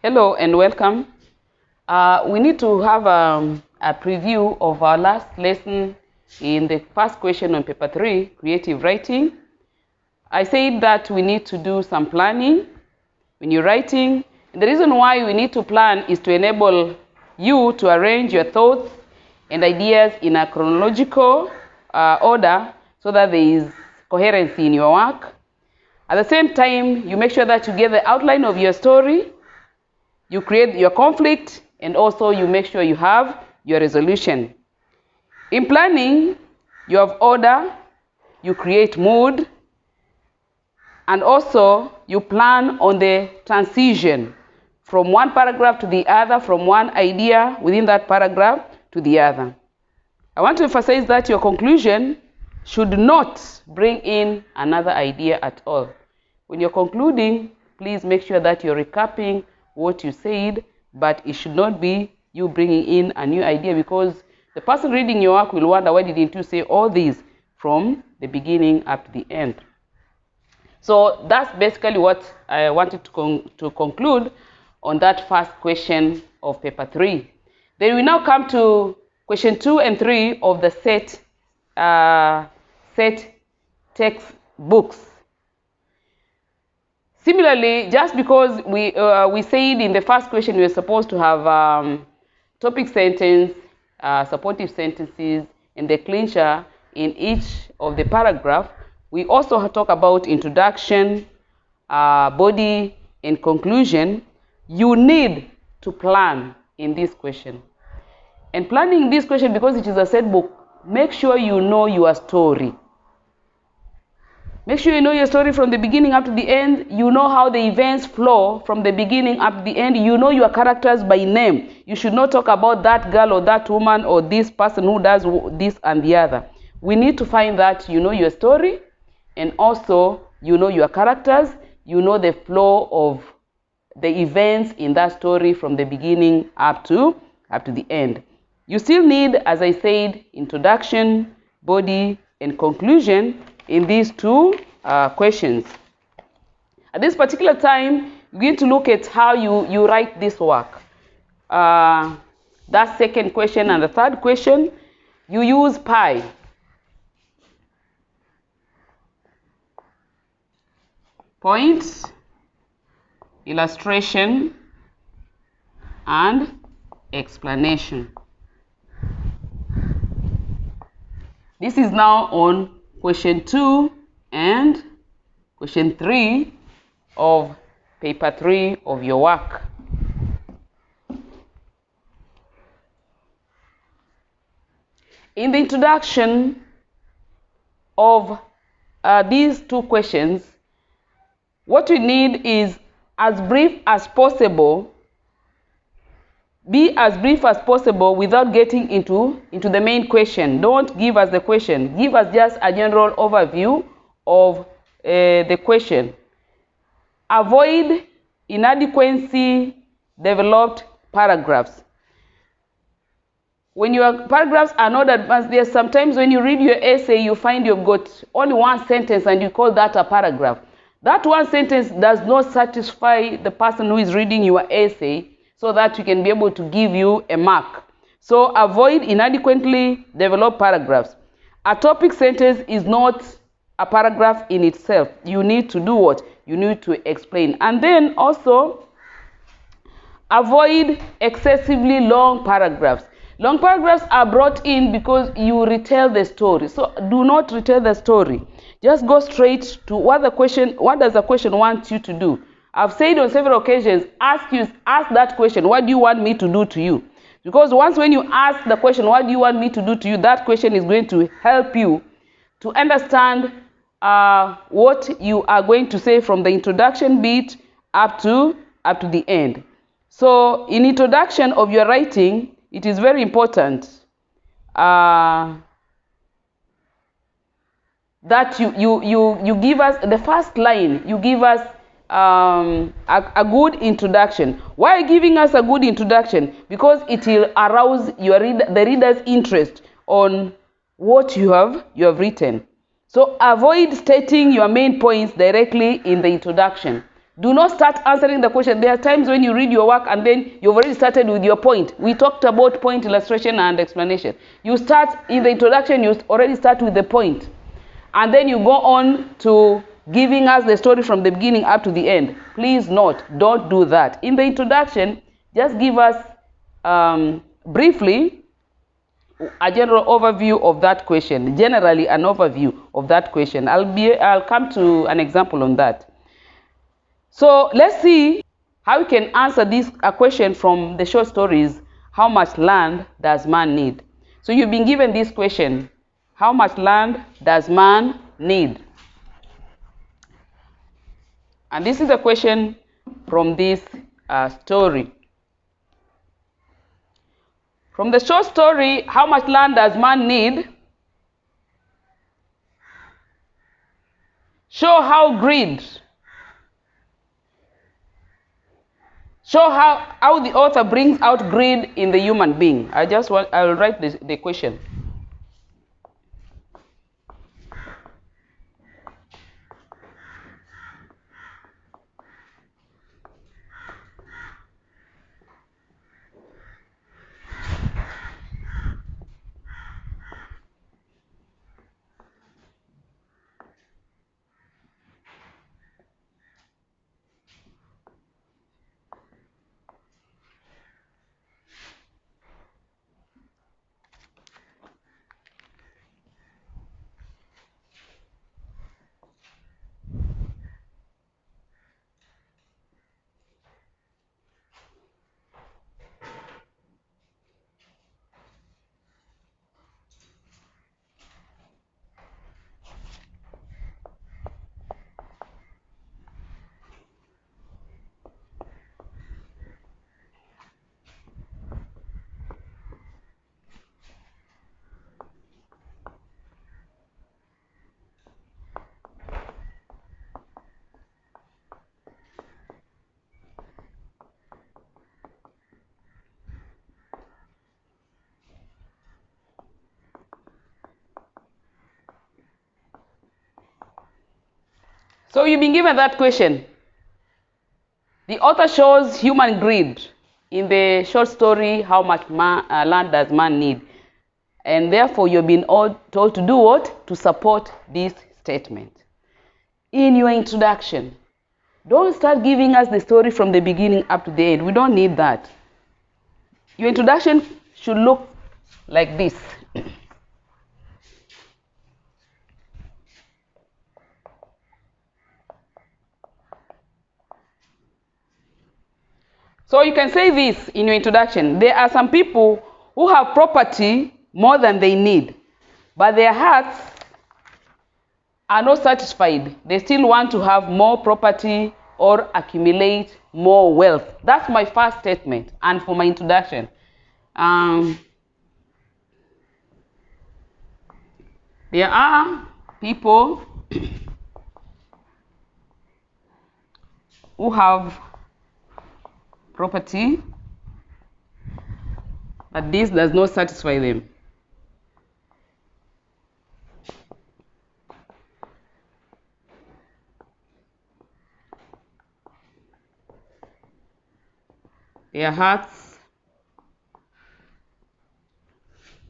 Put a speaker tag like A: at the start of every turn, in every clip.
A: Hello and welcome. We need to have a preview of our last lesson in the first question on paper 3, creative writing. I said that we need to do some planning when you're writing. And the reason why we need to plan is to enable you to arrange your thoughts and ideas in a chronological order so that there is coherency in your work. At the same time, you make sure that you get the outline of your story, you create your conflict, and also you make sure you have your resolution. In planning, you have order, you create mood, and also you plan on the transition from one paragraph to the other, from one idea within that paragraph to the other. I want to emphasize that your conclusion should not bring in another idea at all. When you're concluding, please make sure that you're recapping what you said, but it should not be you bringing in a new idea, because the person reading your work will wonder, why didn't you say all these from the beginning up to the end? So that's basically what I wanted to conclude on that first question of paper 3. Then we now come to question 2 and 3 of the set textbooks. Similarly, just because we said in the first question we were supposed to have topic sentence, supportive sentences, and the clincher in each of the paragraph, we also talk about introduction, body, and conclusion. You need to plan in this question. And planning this question, because it is a set book, make sure you know your story. Make sure you know your story from the beginning up to the end. You know how the events flow from the beginning up to the end. You know your characters by name. You should not talk about that girl or that woman or this person who does this and the other. We need to find that you know your story, and also you know your characters. You know the flow of the events in that story from the beginning up to the end. You still need, as I said, introduction, body, and conclusion in these two questions. At this particular time, we're going to look at how you write this work. That second question and the third question, you use PI. Points, illustration, and explanation. This is now on question 2 and question 3 of paper 3 of your work. In the introduction of these two questions, what we need is as brief as possible. Be as brief as possible without getting into the main question. Don't give us the question. Give us just a general overview of the question. Avoid inadequacy developed paragraphs. When your paragraphs are not advanced, there's sometimes when you read your essay, you find you've got only one sentence and you call that a paragraph. That one sentence does not satisfy the person who is reading your essay, so that we can be able to give you a mark. So avoid inadequately developed paragraphs. A topic sentence is not a paragraph in itself. You need to do what? You need to explain. And then also avoid excessively long paragraphs. Long paragraphs are brought in because you retell the story. So do not retell the story. Just go straight to what does the question want you to do. I've said on several occasions, ask that question, what do you want me to do to you? Because when you ask the question, what do you want me to do to you, that question is going to help you to understand what you are going to say from the introduction bit up to the end. So in introduction of your writing, it is very important that you give us the first line. You give us a good introduction. Why giving us a good introduction? Because it will arouse the reader's interest on what you have written. So avoid stating your main points directly in the introduction. Do not start answering the question. There are times when you read your work and then you've already started with your point. We talked about point, illustration, and explanation. You start in the introduction, you already start with the point. And then you go on to giving us the story from the beginning up to the end. Please note, don't do that. In the introduction, just give us briefly a general overview of that question. Generally, an overview of that question. I'll come to an example on that. So let's see how we can answer this question from the short stories. How much land does man need? So you've been given this question. How much land does man need? And this is a question from this story. From the short story, how much land does man need? Show how greed. Show how the author brings out greed in the human being. I'll write the question. So you've been given that question. The author shows human greed in the short story, how much land does man need? And therefore, you've been told to do what? To support this statement. In your introduction, don't start giving us the story from the beginning up to the end. We don't need that. Your introduction should look like this. So you can say this in your introduction. There are some people who have property more than they need, but their hearts are not satisfied. They still want to have more property or accumulate more wealth. That's my first statement. And for my introduction, there are people who have property, but this does not satisfy them. Their hearts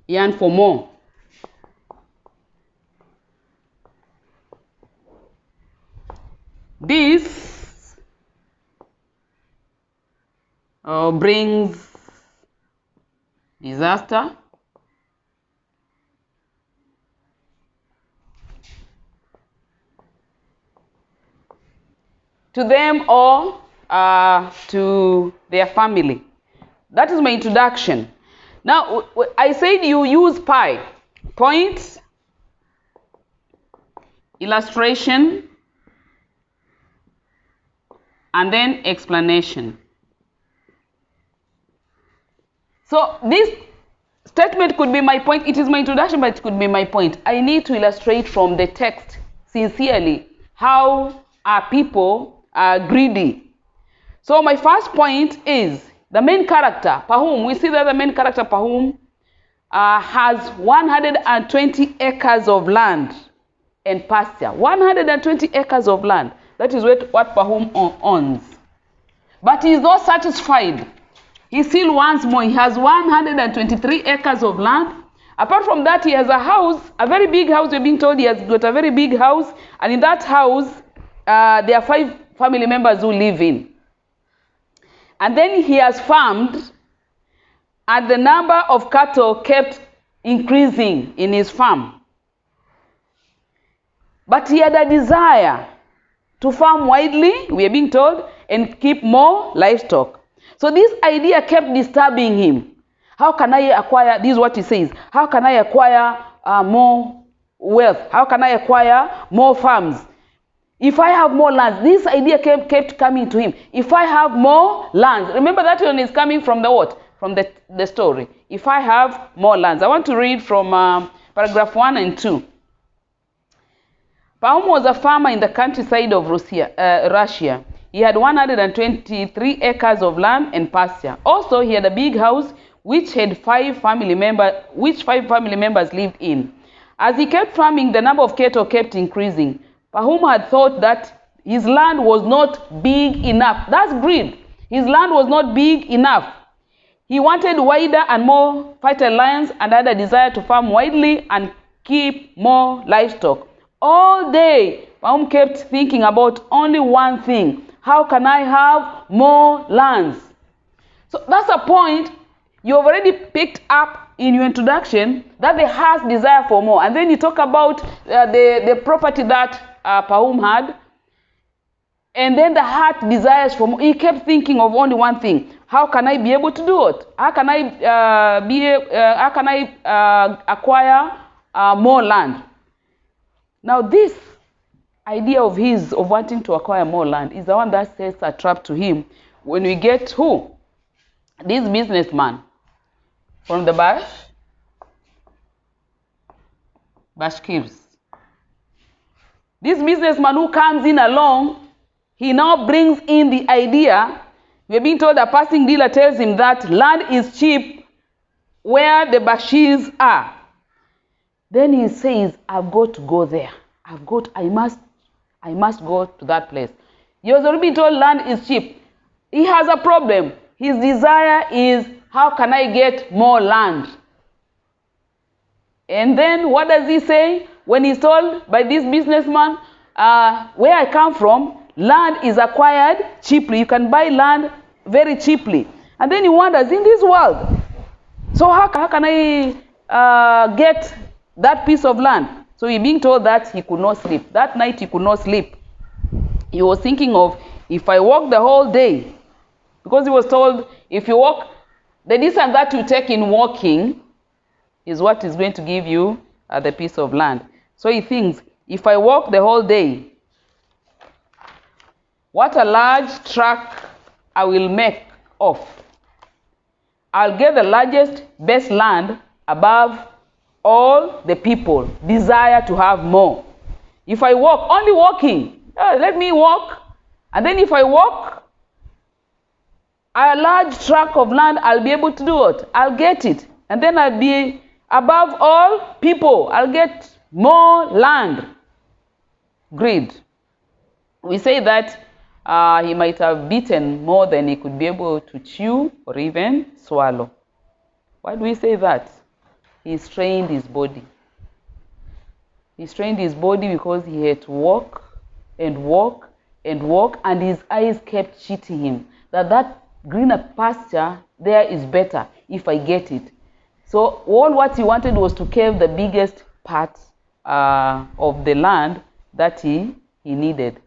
A: yearn for more. This brings disaster to them or to their family. That is my introduction. Now, I said you use PI. Point, illustration, and then explanation. So this statement could be my point. It is my introduction, but it could be my point. I need to illustrate from the text sincerely how our people are greedy. So my first point is the main character, Pahum. We see that the main character, Pahum, has 120 acres of land and pasture. 120 acres of land. That is what Pahom owns. But he is not satisfied. He still wants more. He has 123 acres of land. Apart from that, he has a house, a very big house. We're being told he has got a very big house. And in that house, there are 5 family members who live in. And then he has farmed, and the number of cattle kept increasing in his farm. But he had a desire to farm widely, we are being told, and keep more livestock. So this idea kept disturbing him. How can I acquire, this is what he says, how can I acquire more wealth? How can I acquire more farms? If I have more lands, this idea kept coming to him. If I have more lands, remember that one is coming from the what? From the story. If I have more lands. I want to read from paragraph 1 and 2. Pahom was a farmer in the countryside of Russia. He had 123 acres of land and pasture. Also, he had a big house which 5 family members lived in. As he kept farming, the number of cattle kept increasing. Pahom had thought that his land was not big enough. That's greed. His land was not big enough. He wanted wider and more fertile lands and had a desire to farm widely and keep more livestock. All day, Pahom kept thinking about only one thing. How can I have more lands? So that's a point you have already picked up in your introduction, that the heart's desire for more. And then you talk about the property that Pahom had. And then the heart desires for more. He kept thinking of only one thing. How can I be able to do it? How can I acquire more land? Now this idea of his of wanting to acquire more land is the one that sets a trap to him when we get who? This businessman from the Bashkirs. This businessman who comes in along, he now brings in the idea. We're being told a passing dealer tells him that land is cheap where the Bashirs are. Then he says, I've got to go there. I must go to that place. He was already told land is cheap. He has a problem. His desire is, how can I get more land? And then what does he say? When he's told by this businessman, where I come from, land is acquired cheaply. You can buy land very cheaply. And then he wonders, in this world, so how can I get that piece of land? So he's being told that he could not sleep. That night he could not sleep. He was thinking of, if I walk the whole day, because he was told, if you walk, the distance that you take in walking is what is going to give you the piece of land. So he thinks, if I walk the whole day, what a large tract I will make off. I'll get the largest, best land above all the people desire to have more. If I walk, only walking, let me walk. And then if I walk a large tract of land, I'll be able to do it. I'll get it. And then I'll be above all people. I'll get more land. Greed. We say that he might have beaten more than he could be able to chew or even swallow. Why do we say that? He strained his body. He strained his body because he had to walk and walk and walk, and his eyes kept cheating him that greener pasture there is better if I get it. So all what he wanted was to cave the biggest part of the land that he needed.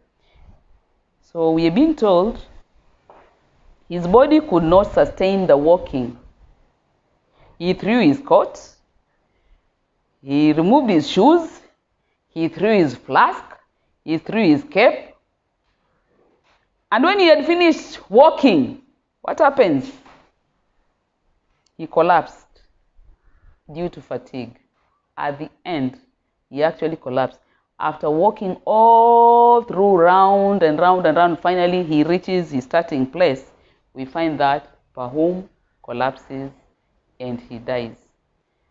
A: So we are being told his body could not sustain the walking. He threw his coat, he removed his shoes, he threw his flask, he threw his cape. And when he had finished walking, what happens? He collapsed due to fatigue. At the end, he actually collapsed. After walking all through round and round and round, finally he reaches his starting place. We find that Pahom collapses and he dies.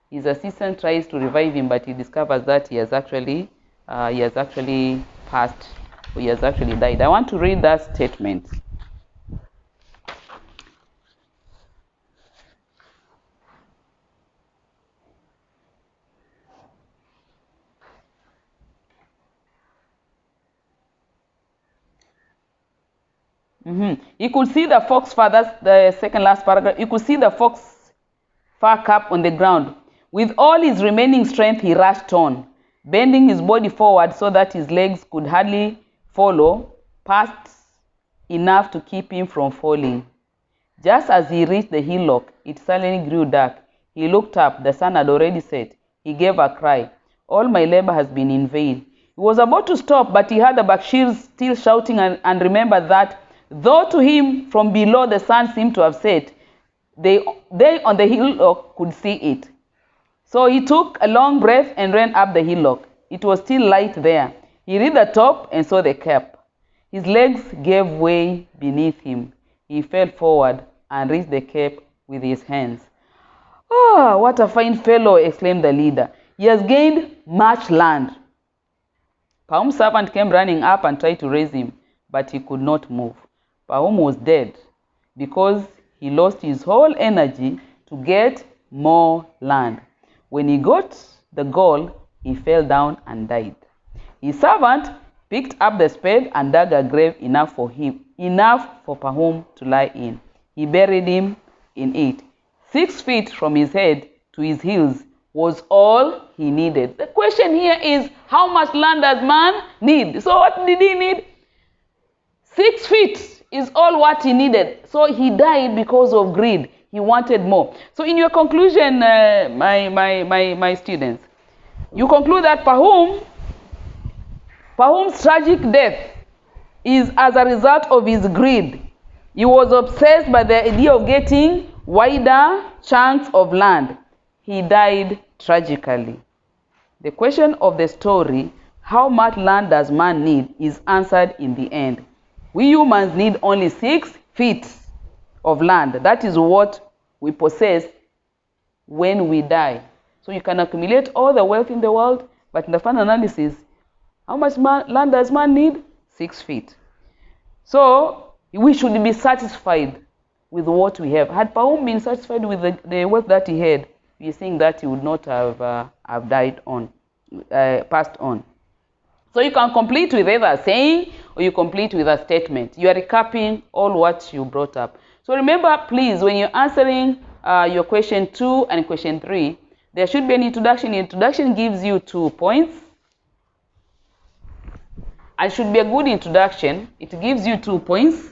A: His assistant tries to revive him, but he discovers that he has actually passed he has actually died. I want to read that statement. You could see the fox far, that's the second last paragraph. You could see the fox far up on the ground. With all his remaining strength, he rushed on, bending his body forward so that his legs could hardly follow, past enough to keep him from falling. Just as he reached the hillock, it suddenly grew dark. He looked up. The sun had already set. He gave a cry. All my labor has been in vain. He was about to stop, but he heard the Bakshirs still shouting and remembered that, though to him from below the sun seemed to have set, they on the hillock could see it. So he took a long breath and ran up the hillock. It was still light there. He reached the top and saw the cap. His legs gave way beneath him. He fell forward and reached the cape with his hands. "Oh, what a fine fellow!" exclaimed the leader. "He has gained much land." Pahum's servant came running up and tried to raise him, but he could not move. Pahum was dead because he lost his whole energy to get more land. When he got the goal, he fell down and died. His servant picked up the spade and dug a grave enough for Pahum to lie in. He buried him in it. 6 feet from his head to his heels was all he needed. The question here is, how much land does man need? So what did he need? 6 feet is all what he needed. So he died because of greed. He wanted more. So in your conclusion, my students, you conclude that Pahum's tragic death is as a result of his greed. He was obsessed by the idea of getting wider chunks of land. He died tragically. The question of the story, how much land does man need, is answered in the end. We humans need only 6 feet of land. That is what we possess when we die. So you can accumulate all the wealth in the world, but in the final analysis, how much land does man need? 6 feet. So we should be satisfied with what we have. Had Pahum been satisfied with the wealth that he had, we think that he would not have passed on. So you can complete with either a saying or you complete with a statement. You are recapping all what you brought up. So remember, please, when you're answering your question 2 and question 3, there should be an introduction. The introduction gives you 2 points. It should be a good introduction. It gives you 2 points.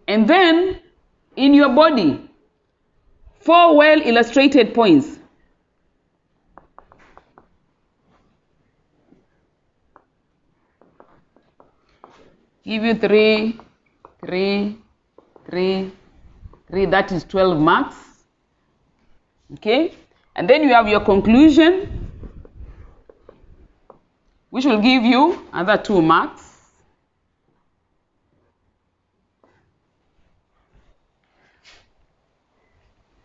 A: And then, in your body, 4 well-illustrated points. Give you 3, 3, 3, 3. That is 12 marks. Okay? And then you have your conclusion, which will give you another 2 marks.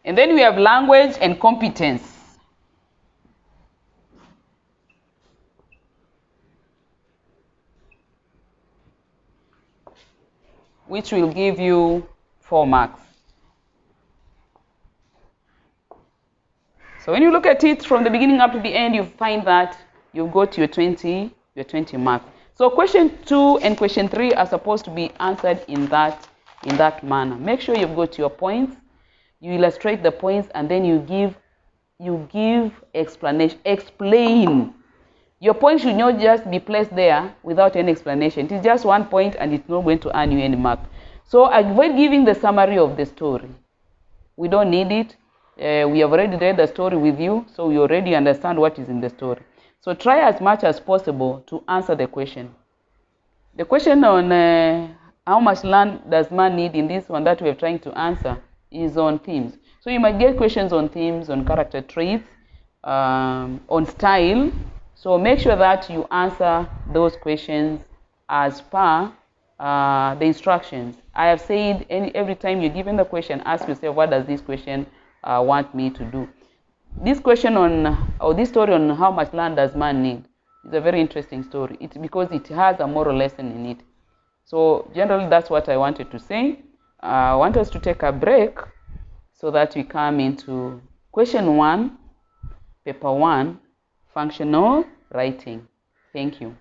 A: And then we have language and competence. Which will give you 4 marks. So when you look at it from the beginning up to the end, you find that you've got your 20 marks. So question 2 and question 3 are supposed to be answered in that manner. Make sure you've got your points. You illustrate the points and then you give explanation. Explain. Your point should not just be placed there without any explanation. It is just 1 point and it's not going to earn you any mark. So avoid giving the summary of the story. We don't need it. We have already read the story with you, so we already understand what is in the story. So try as much as possible to answer the question. The question on how much land does man need in this one that we are trying to answer is on themes. So you might get questions on themes, on character traits, on style. So make sure that you answer those questions as per the instructions. I have said every time you're given the question, ask yourself, what does this question want me to do? this question on, or this story on how much land does man need is a very interesting story. It's because it has a moral lesson in it. So generally, that's what I wanted to say. I want us to take a break so that we come into question 1, paper 1, functional writing. Thank you.